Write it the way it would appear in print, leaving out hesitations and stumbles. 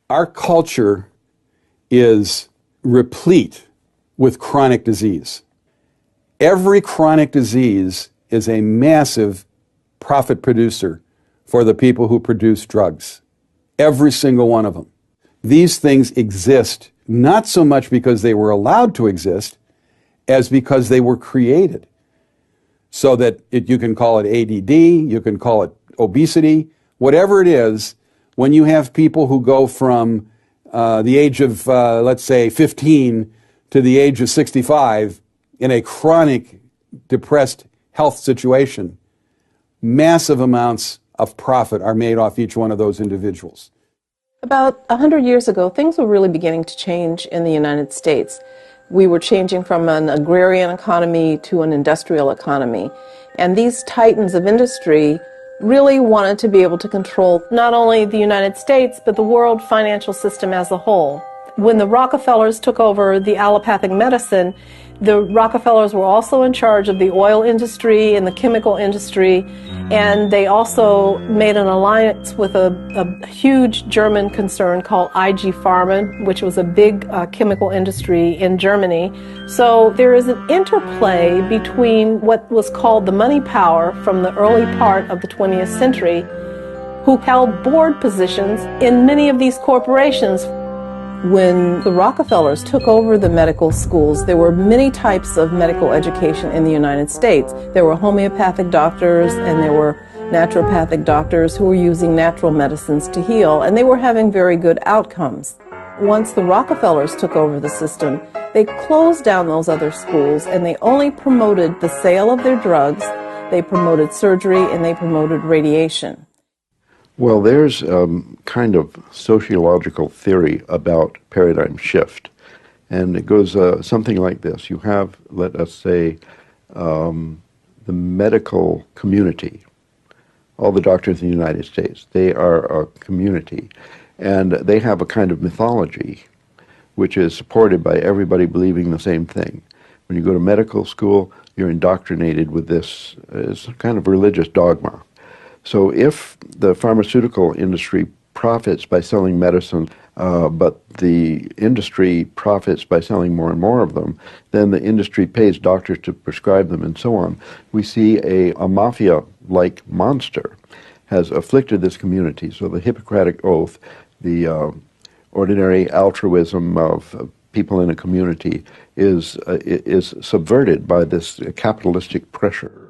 Our culture is replete with chronic disease. Every chronic disease is a massive profit producer for the people who produce drugs. Every single one of them. These things exist not so much because they were allowed to exist as because they were created. So that you can call it ADD, you can call it obesity, whatever it is, when you have people who go from the age of, let's say, 15 to the age of 65 in a chronic, depressed health situation, massive amounts of profit are made off each one of those individuals. About 100 years ago, things were really beginning to change in the United States. We were changing from an agrarian economy to an industrial economy. And these titans of industry really wanted to be able to control not only the United States, but the world financial system as a whole. When the Rockefellers took over the allopathic medicine, the Rockefellers were also in charge of the oil industry and the chemical industry, and they also made an alliance with a huge German concern called IG Farben, which was a big chemical industry in Germany. So there is an interplay between what was called the money power from the early part of the 20th century, who held board positions in many of these corporations. When the Rockefellers took over the medical schools, there were many types of medical education in the United States. There were homeopathic doctors and there were naturopathic doctors who were using natural medicines to heal, and they were having very good outcomes. Once the Rockefellers took over the system, they closed down those other schools and they only promoted the sale of their drugs, they promoted surgery, and they promoted radiation. Well, there's kind of sociological theory about paradigm shift, and it goes something like this. You have, let us say, the medical community, all the doctors in the United States. They are a community, and they have a kind of mythology which is supported by everybody believing the same thing. When you go to medical school, you're indoctrinated with this as kind of religious dogma. So if the pharmaceutical industry profits by selling medicine, but the industry profits by selling more and more of them, then the industry pays doctors to prescribe them and so on. We see a mafia-like monster has afflicted this community. So the Hippocratic Oath, the ordinary altruism of people in a community is subverted by this capitalistic pressure.